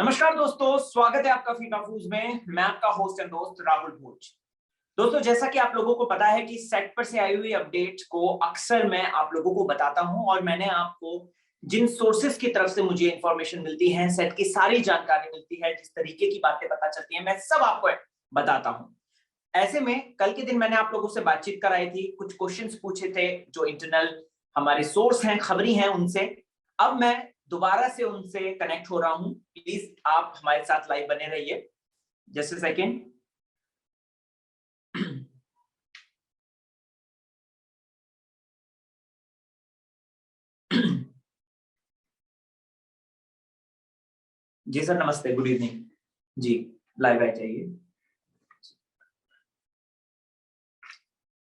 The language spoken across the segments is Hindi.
नमस्कार दोस्तों, स्वागत है आपका फीका फूज में। मैं आपका होस्ट एंड दोस्त राहुल भोज। दोस्तों, जैसा कि आप लोगों को पता है कि सेट पर से आई हुई अपडेट को अक्सर मैं आप लोगों को बताता हूं और मैंने आपको जिन सोर्सेस की तरफ से मुझे इंफॉर्मेशन मिलती है, सेट की सारी जानकारी मिलती है, जिस तरीके की बातें पता चलती है, मैं सब आपको बताता हूं। ऐसे में कल के दिन मैंने आप लोगों से बातचीत कराई थी, कुछ क्वेश्चंस पूछे थे जो इंटरनल हमारे सोर्स हैं, खबरी हैं, उनसे। अब मैं दोबारा से उनसे कनेक्ट हो रहा हूं। प्लीज आप हमारे साथ लाइव बने रहिए। Just a second. जी सर, नमस्ते, गुड इवनिंग। जी, लाइव आ जाइए।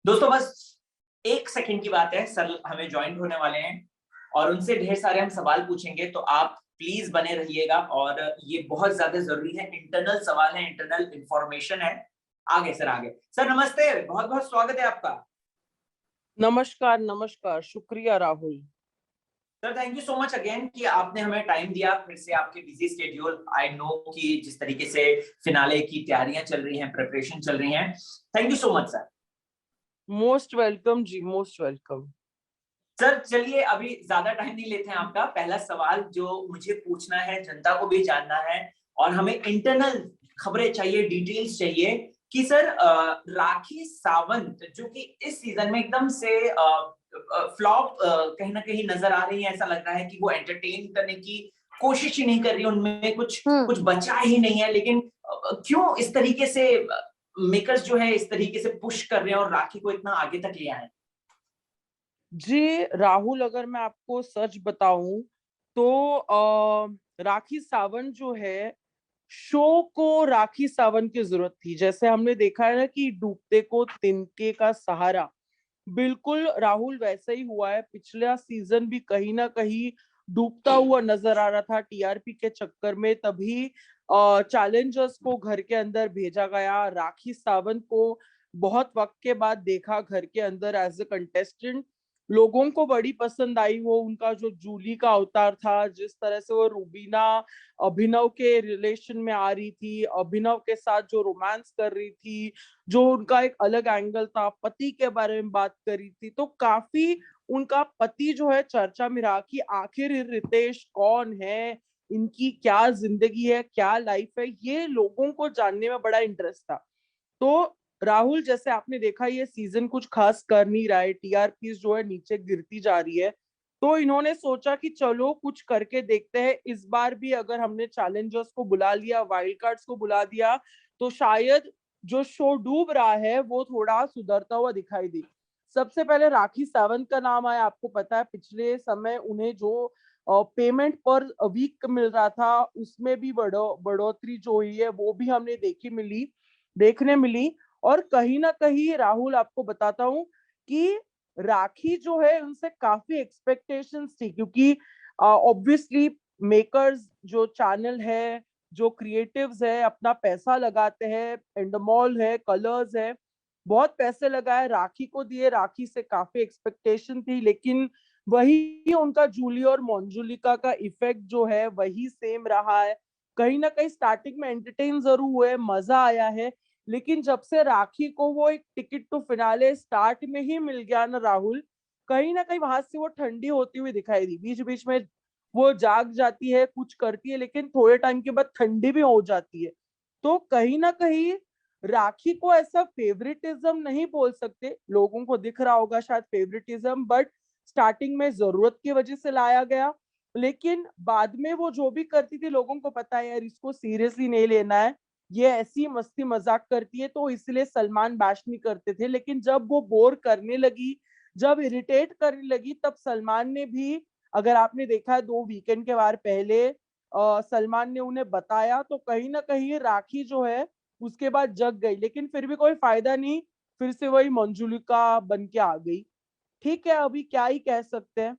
दोस्तों, बस एक सेकंड की बात है, सर हमें ज्वाइन होने वाले हैं और उनसे ढेर सारे हम सवाल पूछेंगे, तो आप प्लीज बने रहिएगा। और ये बहुत ज्यादा जरूरी है, इंटरनल सवाल है, इंटरनल इंफॉर्मेशन है। आगे सर, आगे सर, नमस्ते, बहुत बहुत स्वागत है आपका। नमस्कार नमस्कार, शुक्रिया Rahul. Sir, thank you so much again कि आपने हमें टाइम दिया। फिर से आपके बिजी स्केड्यूल, आई नो कि जिस तरीके से फिनाले की तैयारियां चल रही हैं, प्रिपरेशन चल रही हैं। Thank you so much sir. Most welcome जी, मोस्ट वेलकम। सर चलिए, अभी ज्यादा टाइम नहीं लेते हैं आपका। पहला सवाल जो मुझे पूछना है, जनता को भी जानना है और हमें इंटरनल खबरें चाहिए, डिटेल्स चाहिए कि सर राखी सावंत जो कि इस सीजन में एकदम से फ्लॉप कहीं ना कहीं नजर आ रही है। ऐसा लग रहा है कि वो एंटरटेन करने की कोशिश ही नहीं कर रही, उनमें कुछ बचा ही नहीं है। लेकिन क्यों इस तरीके से मेकर्स जो है इस तरीके से पुश कर रहे हैं और राखी को इतना आगे तक ले आए? जी राहुल, अगर मैं आपको सच बताऊं तो राखी सावंत जो है, शो को राखी सावंत की जरूरत थी। जैसे हमने देखा है ना कि डूबते को तिनके का सहारा, बिल्कुल राहुल वैसा ही हुआ है। पिछला सीजन भी कहीं ना कहीं डूबता हुआ नजर आ रहा था टीआरपी के चक्कर में, तभी चैलेंजर्स को घर के अंदर भेजा गया। राखी सावंत को बहुत वक्त के बाद देखा घर के अंदर एज ए कंटेस्टेंट। लोगों को बड़ी पसंद आई वो उनका जो जूली का अवतार था, जिस तरह से वो रूबीना अभिनव के रिलेशन में आ रही थी, अभिनव के साथ जो रोमांस कर रही थी, जो उनका एक अलग एंगल था, पति के बारे में बात करी थी। तो काफी उनका पति जो है चर्चा में रहा कि आखिर रितेश कौन है, इनकी क्या जिंदगी है, क्या लाइफ है, ये लोगों को जानने में बड़ा इंटरेस्ट था। तो राहुल, जैसे आपने देखा ये सीजन कुछ खास कर नहीं रहा है, टीआरपी जो है नीचे गिरती जा रही है। तो इन्होंने सोचा कि चलो कुछ करके देखते हैं। इस बार भी अगर हमने चैलेंजर्स को बुला लिया, वाइल्ड कार्ड्स को बुला दिया, तो शायद जो शो डूब रहा है वो थोड़ा सुधरता हुआ दिखाई दे। सबसे पहले राखी सावंत का नाम आया। आपको पता है पिछले समय उन्हें जो पेमेंट पर वीक मिल रहा था, उसमें भी बढ़ोतरी जो हुई है वो भी हमने देखने मिली। और कहीं ना कहीं राहुल, आपको बताता हूं कि राखी जो है उनसे काफी एक्सपेक्टेशंस थी, क्योंकि ऑब्वियसली मेकर्स जो चैनल है, जो क्रिएटिव्स है, अपना पैसा लगाते हैं, एंडमॉल है, कलर्स है, बहुत पैसे लगाए, राखी को दिए, राखी से काफी एक्सपेक्टेशन थी। लेकिन वही उनका जूली और मोंजुलिका का इफेक्ट जो है वही सेम रहा है। कहीं ना कहीं स्टार्टिंग में एंटरटेन जरूर हुए, मजा आया है, लेकिन जब से राखी को वो एक टिकट टू फिनाले स्टार्ट में ही मिल गया ना राहुल, कहीं ना कहीं वहां से वो ठंडी होती हुई दिखाई दी। बीच बीच में वो जाग जाती है, कुछ करती है, लेकिन थोड़े टाइम के बाद ठंडी भी हो जाती है। तो कहीं ना कहीं राखी को ऐसा फेवरेटिज्म नहीं बोल सकते, लोगों को दिख रहा होगा शायद फेवरेटिज्म, बट स्टार्टिंग में जरूरत की वजह से लाया गया। लेकिन बाद में वो जो भी करती थी, लोगों को पता है यार इसको सीरियसली नहीं लेना है, ये ऐसी मस्ती मजाक करती है, तो इसलिए सलमान बैश नहीं करते थे। लेकिन जब वो बोर करने लगी, जब इरिटेट करने लगी, तब सलमान ने भी, अगर आपने देखा है 2 वीकेंड के बार पहले सलमान ने उन्हें बताया, तो कहीं ना कहीं राखी जो है उसके बाद जग गई। लेकिन फिर भी कोई फायदा नहीं, फिर से वही मंजुलिका बन के आ गई। ठीक है, अभी क्या ही कह सकते हैं।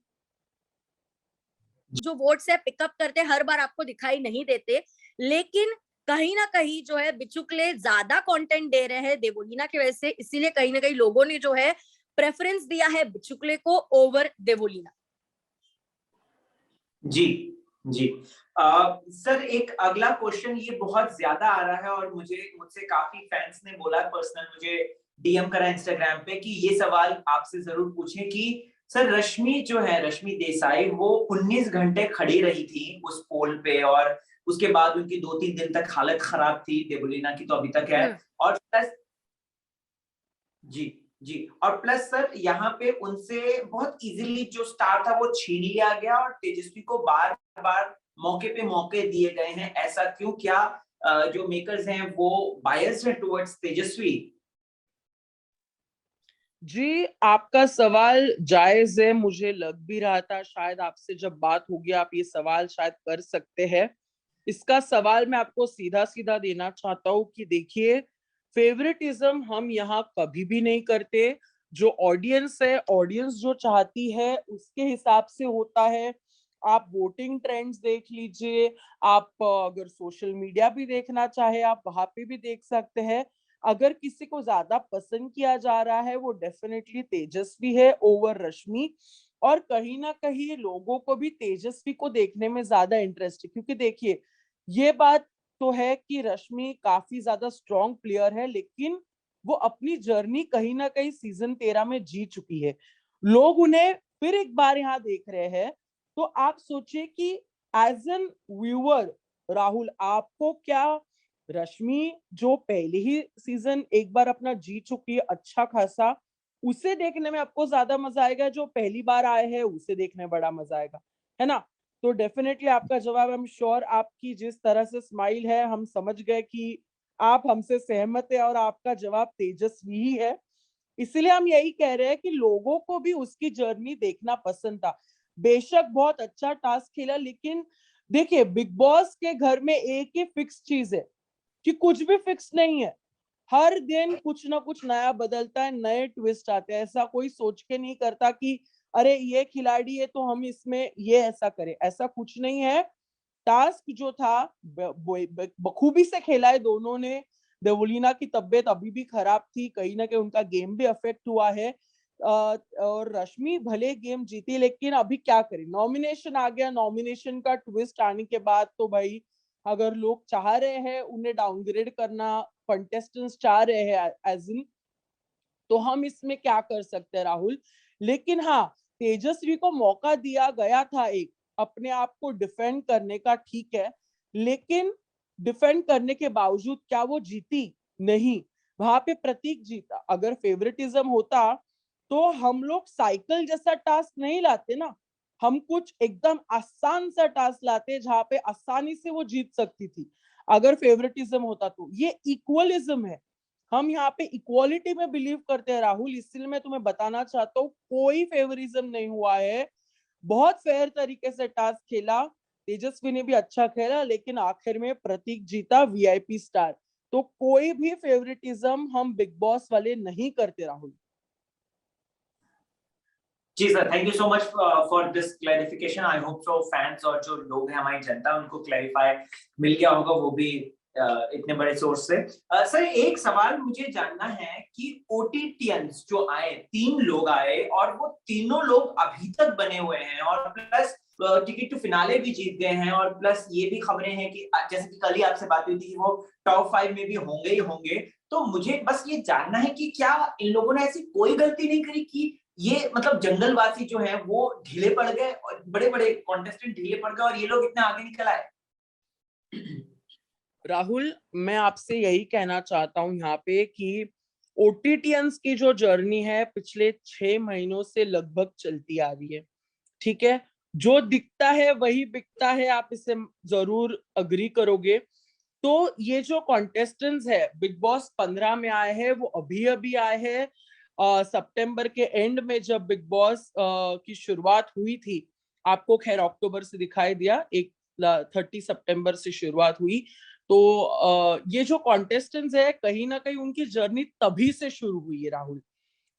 जो वोट्स है पिकअप करते हर बार आपको दिखाई नहीं देते, लेकिन कहीं ना कहीं जो है बिचुकले ज्यादा कंटेंट दे रहे हैं देवोलीना की वजह से, इसीलिए कहीं ना कहीं लोगों ने जो है प्रेफरेंस दिया है बिचुकले को ओवर देवोलीना। जी जी। सर एक अगला क्वेश्चन ये बहुत ज्यादा आ रहा है और मुझसे काफी फैंस ने बोला, पर्सनल मुझे डीएम करा इंस्टाग्राम पे कि ये सवाल आपसे जरूर पूछें कि सर रश्मि जो है, रश्मि देसाई, वो 19 घंटे खड़ी रही थी उस पोल पे और उसके बाद उनकी 2-3 दिन तक हालत खराब थी। देवलीना की तो अभी तक है। और प्लस जी, जी। और प्लस सर यहाँ पे उनसे बहुत इजीली जो स्टार था वो छीन लिया गया और तेजस्वी को बार-बार मौके पे मौके दिए गए हैं। ऐसा क्यों? क्या जो मेकर्स हैं वो बायस्ड है टुवर्ड्स तेजस्वी? जी, आपका सवाल जायज है, मुझे लग भी रहा था शायद आपसे जब बात होगी आप ये सवाल शायद कर सकते हैं। इसका सवाल मैं आपको सीधा-सीधा देना चाहता हूँ कि देखिए, फेवरेटिज्म हम यहाँ कभी भी नहीं करते। जो ऑडियंस है, ऑडियंस जो चाहती है उसके हिसाब से होता है। आप वोटिंग ट्रेंड्स देख लीजिए, आप अगर सोशल मीडिया भी देखना चाहे आप वहां पे भी देख सकते हैं। अगर किसी को ज्यादा पसंद किया जा रहा है वो डेफिनेटली तेजस्वी है ओवर रश्मि। और कहीं ना कहीं लोगों को भी तेजस्वी को देखने में ज्यादा इंटरेस्ट है, क्योंकि देखिए ये बात तो है कि रश्मि काफी ज्यादा स्ट्रॉन्ग प्लेयर है, लेकिन वो अपनी जर्नी कहीं ना कहीं सीजन 13 में जी चुकी है। लोग उन्हें फिर एक बार यहाँ देख रहे हैं। तो आप सोचिए कि एज एन व्यूअर राहुल, आपको क्या रश्मि जो पहले ही सीजन एक बार अपना जी चुकी है अच्छा खासा, उसे देखने में आपको ज्यादा मजा आएगा, जो पहली बार आए हैं उसे देखने में बड़ा मजा आएगा, है ना? तो डेफिनेटली आपका जवाब, आई एम श्योर, आपकी जिस तरह से स्माइल है हम समझ गए कि आप हमसे सहमत है और आपका जवाब तेजस्वी ही है। इसलिए हम यही कह रहे हैं कि लोगों को भी उसकी जर्नी देखना पसंद था। बेशक बहुत अच्छा टास्क खेला, लेकिन देखिए बिग बॉस के घर में एक ही फिक्स चीज है कि कुछ भी फिक्स नहीं है। हर दिन कुछ ना कुछ नया बदलता है, नए ट्विस्ट आते हैं। ऐसा कोई सोच के नहीं करता कि अरे ये खिलाड़ी है तो हम इसमें ये ऐसा करें, ऐसा कुछ नहीं है। टास्क जो था बखूबी से खेला है दोनों ने। देवलीना की तबीयत अभी भी खराब थी, कहीं ना कहीं उनका गेम भी अफेक्ट हुआ है। और रश्मि भले गेम जीती, लेकिन अभी क्या करें, नॉमिनेशन आ गया। नॉमिनेशन का ट्विस्ट आने के बाद तो भाई, अगर लोग चाह रहे हैं उन्हें डाउनग्रेड करना, कंटेस्टेंट्स चाह रहे हैं एज इन, तो हम इसमें क्या कर सकते हैं राहुल। लेकिन हाँ, तेजस्वी को मौका दिया गया था एक अपने आप को डिफेंड करने का, ठीक है, लेकिन डिफेंड करने के बावजूद क्या वो जीती? नहीं, वहां पे प्रतीक जीता। अगर फेवरेटिज्म होता तो हम लोग साइकिल जैसा टास्क नहीं लाते ना, हम कुछ एकदम आसान सा टास्क लाते जहां पे आसानी से वो जीत सकती थी। अगर फेवरेटिज्म होता तो ये इक्वलिज्म है। हम यहाँ पे इक्वालिटी में बिलीव करते हैं राहुल, इसलिए मैं तुम्हें बताना चाहता हूँ कोई फेवरिज्म नहीं हुआ है। बहुत फेयर तरीके से टास्क खेला, तेजस्वी ने भी अच्छा खेला, लेकिन आखिर में प्रतीक जीता, वीआईपी स्टार। तो कोई भी फेवरेटिज्म हम बिग बॉस वाले नहीं करते राहुल। जी sir, thank you so much for this clarification. I hope so fans और जो लोग हैं, हमारी जनता, उनको क्लैरिफाई मिल गया होगा, वो भी इतने बड़े सोर्स से। सर एक सवाल मुझे जानना है कि ओटीटियंस जो आए, 3 लोग आए और वो तीनों लोग अभी तक बने हुए हैं और प्लस टिकट टू फिनाले भी जीत गए हैं और प्लस ये भी खबरें हैं कि जैसे कि कल ही आपसे बात हुई थी कि वो टॉप 5 में भी होंगे ही होंगे। तो मुझे बस ये जानना है कि क्या इन लोगों ने ऐसी कोई गलती नहीं करी कि ये मतलब जंगलवासी जो है वो ढीले पड़ गए और बड़े-बड़े कॉन्टेस्टेंट ढीले पड़ गए और ये लोग इतने आगे निकल आए? राहुल, मैं आपसे यही कहना चाहता हूँ यहाँ पे कि ओटीटियंस की जो जर्नी है पिछले 6 महीनों से लगभग चलती आ रही है, ठीक है? जो दिखता है वही बिकता है, आप इसे जरूर अग्री करोगे। तो ये जो कॉन्टेस्टेंट्स है बिग बॉस 15 में आए हैं, वो अभी अभी आए हैं। सितंबर के एंड में जब बिग बॉस की शुरुआत हुई थी, आपको खैर अक्टूबर से दिखाई दिया, एक 30 सितंबर से शुरुआत हुई। तो ये जो कॉन्टेस्टेंट्स है कहीं ना कहीं उनकी जर्नी तभी से शुरू हुई है राहुल,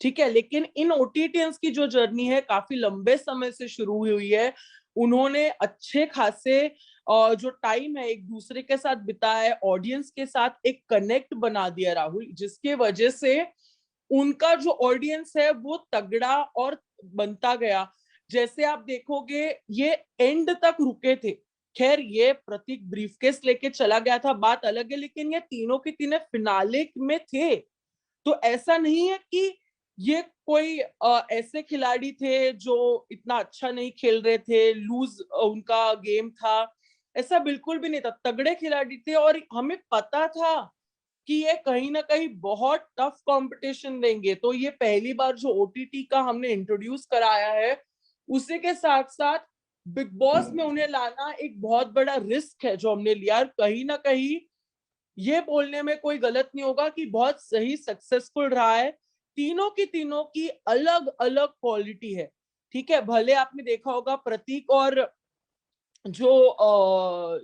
ठीक है? लेकिन इन ओटीटियंस की जो जर्नी है काफी लंबे समय से शुरू हुई है। उन्होंने अच्छे खासे जो टाइम है एक दूसरे के साथ बिताया है, ऑडियंस के साथ एक कनेक्ट बना दिया राहुल, जिसके वजह से उनका जो ऑडियंस है वो तगड़ा और बनता गया। जैसे आप देखोगे ये एंड तक रुके थे, खैर ये प्रतीक ब्रीफकेस लेके चला गया था, बात अलग है, लेकिन ये तीनों के तीनों फिनाले में थे। तो ऐसा नहीं है कि ये कोई ऐसे खिलाड़ी थे जो इतना अच्छा नहीं खेल रहे थे, लूज उनका गेम था, ऐसा बिल्कुल भी नहीं था। तगड़े खिलाड़ी थे और हमें पता था कि ये कहीं ना कहीं बहुत टफ कंपटीशन देंगे। तो ये पहली बार जो ओटीटी का हमने इंट्रोड्यूस कराया है, उसी के साथ साथ बिग बॉस में उन्हें लाना एक बहुत बड़ा रिस्क है जो हमने लिया। और कहीं ना कहीं ये बोलने में कोई गलत नहीं होगा कि बहुत सही सक्सेसफुल रहा है। तीनों की अलग अलग क्वालिटी है, ठीक है। भले आपने देखा होगा प्रतीक और जो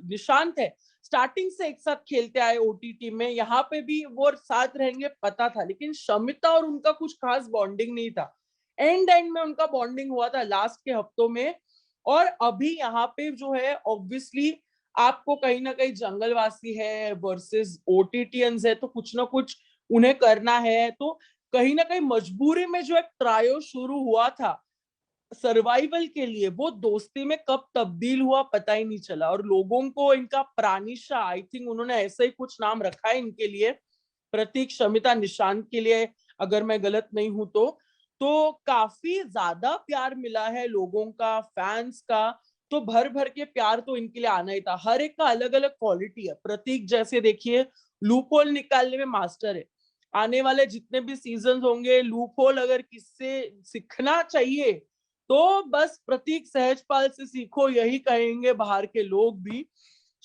निशांत है स्टार्टिंग से एक साथ खेलते आए ओटीटी में, यहाँ पे भी वो साथ रहेंगे पता था, लेकिन शमिता और उनका कुछ खास बॉन्डिंग नहीं था। एंड में उनका बॉन्डिंग हुआ था लास्ट के हफ्तों में। और अभी यहाँ पे जो है ऑब्वियसली आपको कहीं ना कहीं जंगलवासी है वर्सेस ओटीटीएंस है, तो कुछ ना कुछ उन्हें करना है। तो कहीं ना कहीं मजबूरी में जो एक ट्रायो शुरू हुआ था सर्वाइवल के लिए, वो दोस्ती में कब तब्दील हुआ पता ही नहीं चला। और लोगों को इनका प्राणिशा, आई थिंक उन्होंने ऐसा ही कुछ नाम रखा है इनके लिए, प्रतीक, शमिता, निशांत के लिए, अगर मैं गलत नहीं हूं तो काफी ज्यादा प्यार मिला है लोगों का, फैंस का। तो भर भर के प्यार तो इनके लिए आना ही था। हर एक का अलग अलग क्वालिटी है। प्रतीक जैसे देखिए लूपहोल निकालने में मास्टर है। आने वाले जितने भी सीजन होंगे, लूपहोल अगर किससे सीखना चाहिए तो बस प्रतीक सहजपाल से सीखो, यही कहेंगे बाहर के लोग भी।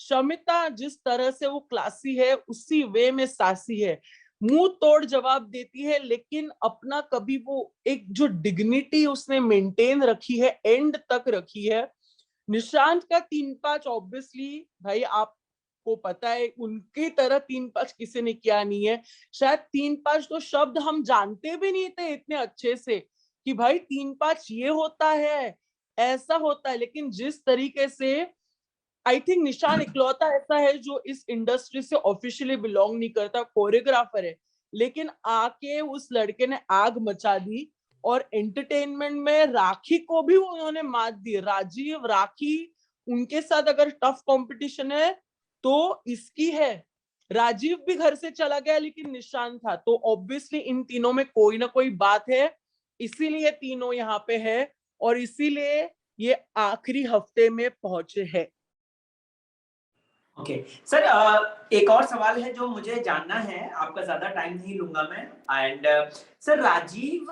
शमिता जिस तरह से वो क्लासी है, उसी वे में सासी है, मुंह तोड़ जवाब देती है, लेकिन अपना कभी वो एक जो डिग्निटी उसने मेंटेन रखी है, एंड तक रखी है। निशांत का 3-5 ऑब्वियसली भाई आपको पता है, उनकी तरह 3-5 किसी ने किया नहीं है। शायद 3-5 तो शब्द हम जानते भी नहीं थे इतने अच्छे से कि भाई 3-5 ये होता है, ऐसा होता है। लेकिन जिस तरीके से, आई थिंक निशान इकलौता ऐसा है जो इस इंडस्ट्री से ऑफिशियली बिलोंग नहीं करता, कोरियोग्राफर है, लेकिन आके उस लड़के ने आग मचा दी। और एंटरटेनमेंट में राखी को भी उन्होंने मात दी। राजीव, राखी, उनके साथ अगर टफ कंपटीशन है तो इसकी है। राजीव भी घर से चला गया लेकिन निशान था, तो ऑब्वियसली इन तीनों में कोई ना कोई बात है, इसीलिए तीनों यहाँ पे है और इसीलिए ये आखिरी हफ्ते में पहुंचे हैं। ओके सर, एक और सवाल है जो मुझे जानना है, आपका ज्यादा टाइम नहीं लूंगा मैं। एंड सर, राजीव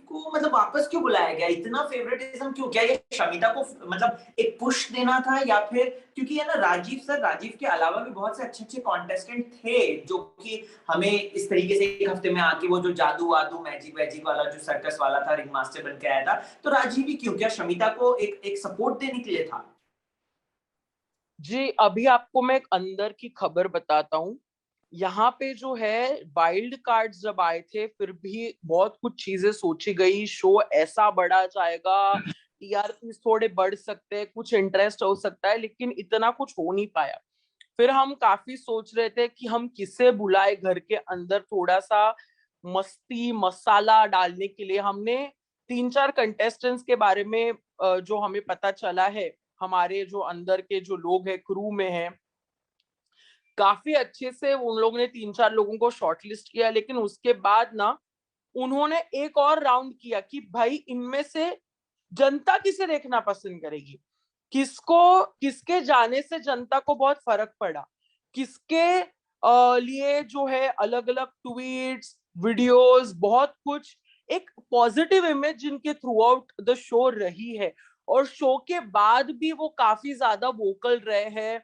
को मतलब वापस क्यों बुलाया गया? इतना फेवरेटिज्म क्यों? क्या ये शमिता को मतलब एक पुश देना था, या फिर क्योंकि है ना राजीव के अलावा भी बहुत से अच्छे अच्छे कॉन्टेस्टेंट थे जो कि हमें इस तरीके से एक हफ्ते में आके वो जो जादू वादू मैजिक वैजिक वाला जो सर्कस वाला था, रिंग मास्टर बन के आया था, तो राजीव ही क्यों? क्या शमिता को एक सपोर्ट देने के लिए था? जी, अभी आपको मैं एक अंदर की खबर बताता हूँ। यहाँ पे जो है वाइल्ड कार्ड्स जब आए थे, फिर भी बहुत कुछ चीजें सोची गई, शो ऐसा बढ़ा जाएगा, टीआरपी थोड़े बढ़ सकते हैं, कुछ इंटरेस्ट हो सकता है, लेकिन इतना कुछ हो नहीं पाया। फिर हम काफी सोच रहे थे कि हम किसे बुलाए घर के अंदर थोड़ा सा मस्ती मसाला डालने के लिए। हमने 3-4 कंटेस्टेंट्स के बारे में जो हमें पता चला है, हमारे जो अंदर के जो लोग हैं क्रू में हैं, काफी अच्छे से उन लोगों ने 3-4 लोगों को शॉर्टलिस्ट किया। लेकिन उसके बाद ना उन्होंने एक और राउंड किया कि भाई इनमें से जनता किसे देखना पसंद करेगी, किसके जाने से जनता को बहुत फर्क पड़ा, किसके लिए जो है अलग अलग ट्वीट्स, वीडियोस, बहुत कुछ एक पॉजिटिव इमेज जिनके थ्रू आउट द शो रही है। और शो के बाद भी वो काफी ज्यादा वोकल रहे हैं।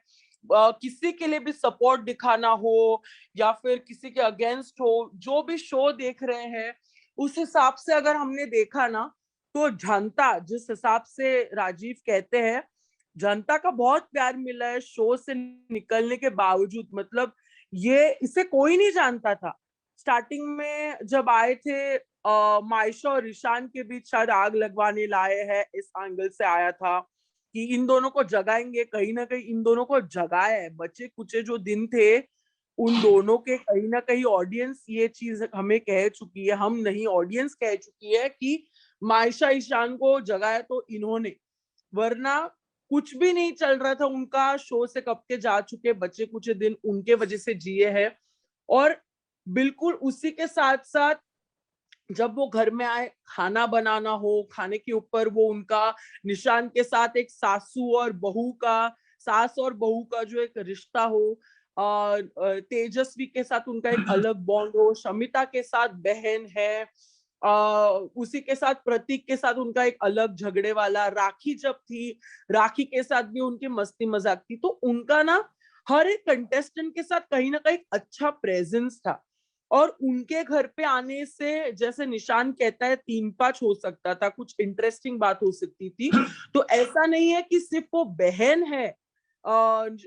किसी के लिए भी सपोर्ट दिखाना हो या फिर किसी के अगेंस्ट हो, जो भी शो देख रहे हैं उस हिसाब से अगर हमने देखा ना, तो जनता जिस हिसाब से राजीव कहते हैं, जनता का बहुत प्यार मिला है शो से निकलने के बावजूद। मतलब ये इसे कोई नहीं जानता था। स्टार्टिंग में जब आए थे मायशा और ईशान के बीच शायद आग लगवाने लाए हैं, इस एंगल से आया था कि इन दोनों को जगाएंगे। कहीं ना कहीं इन दोनों को जगाया है। बचे कुचे जो दिन थे उन दोनों के, कहीं ना कहीं ऑडियंस ये चीज हमें कह चुकी है, हम नहीं ऑडियंस कह चुकी है कि मायशा ईशान को जगाया तो इन्होंने। वरना कुछ भी नहीं चल रहा था उनका, शो से कब के जा चुके, बचे कुछ दिन उनके वजह से जिए हैं। और बिल्कुल उसी के साथ साथ जब वो घर में आए, खाना बनाना हो, खाने के ऊपर वो उनका निशान के साथ एक सास और बहू का जो एक रिश्ता हो, तेजस्वी के साथ उनका एक अलग बॉन्ड हो, शमिता के साथ बहन है, उसी के साथ प्रतीक के साथ उनका एक अलग झगड़े वाला, राखी जब थी, राखी के साथ भी उनकी मस्ती मजाक थी। तो उनका ना हर एक कंटेस्टेंट के साथ कहीं ना कहीं अच्छा प्रेजेंस था। और उनके घर पे आने से, जैसे निशान कहता है, 3-5 हो सकता था, कुछ इंटरेस्टिंग बात हो सकती थी। तो ऐसा नहीं है कि सिर्फ वो बहन है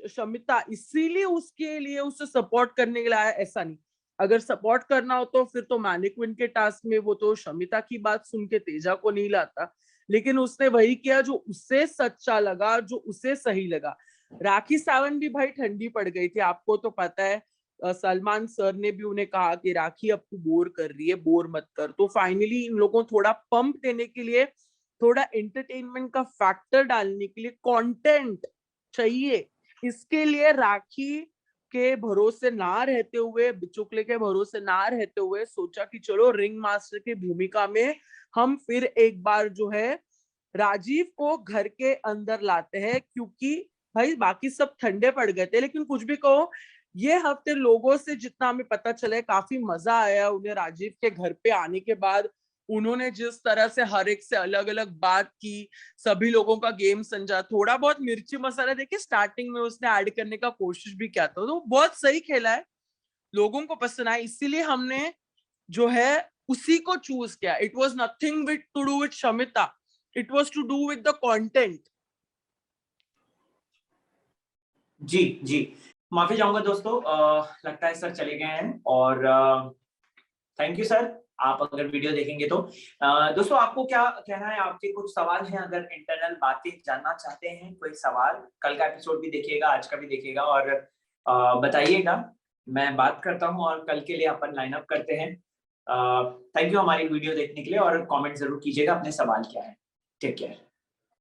शमिता इसीलिए उसके लिए उसे सपोर्ट करने के लिए आया, ऐसा नहीं। अगर सपोर्ट करना हो तो फिर तो मैनिक्विन के टास्क में वो तो शमिता की बात सुन के तेजा को नहीं लाता, लेकिन उसने वही किया जो उसे सच्चा लगा, जो उसे सही लगा। राखी सावंत भी भाई ठंडी पड़ गई थी, आपको तो पता है। सलमान सर ने भी उन्हें कहा कि राखी अब तू बोर कर रही है, बोर मत कर। तो फाइनली इन लोगों को थोड़ा पंप देने के लिए, थोड़ा एंटरटेनमेंट का फैक्टर डालने के लिए, कंटेंट चाहिए, इसके लिए राखी के भरोसे ना रहते हुए, बिचुकले के भरोसे ना रहते हुए सोचा कि चलो रिंग मास्टर की भूमिका में हम फिर एक बार जो है राजीव को घर के अंदर लाते हैं। क्योंकि भाई बाकी सब ठंडे पड़ गए थे, लेकिन कुछ भी कहो, ये हफ्ते लोगों से जितना हमें पता चला है काफी मजा आया उन्हें राजीव के घर पे आने के बाद। उन्होंने जिस तरह से हर एक से अलग अलग बात की, सभी लोगों का गेम समझा, थोड़ा बहुत मिर्ची मसाला देखिए स्टार्टिंग में उसने ऐड करने का कोशिश भी किया था, तो बहुत सही खेला है, लोगों को पसंद आया। इसीलिए हमने जो है उसी को चूज किया। It was nothing with to do with Shamita, it was to do with the content. जी जी, माफी चाहूंगा दोस्तों, लगता है सर चले गए हैं। और थैंक यू सर, आप अगर वीडियो देखेंगे तो। दोस्तों आपको क्या कहना है, आपके कुछ सवाल हैं, अगर इंटरनल बातें जानना चाहते हैं, कोई सवाल, कल का एपिसोड भी देखिएगा, आज का भी देखिएगा और बताइएगा, मैं बात करता हूं और कल के लिए अपन लाइन अप करते हैं। थैंक यू हमारी वीडियो देखने के लिए, और कमेंट जरूर कीजिएगा अपने सवाल क्या है। Take care.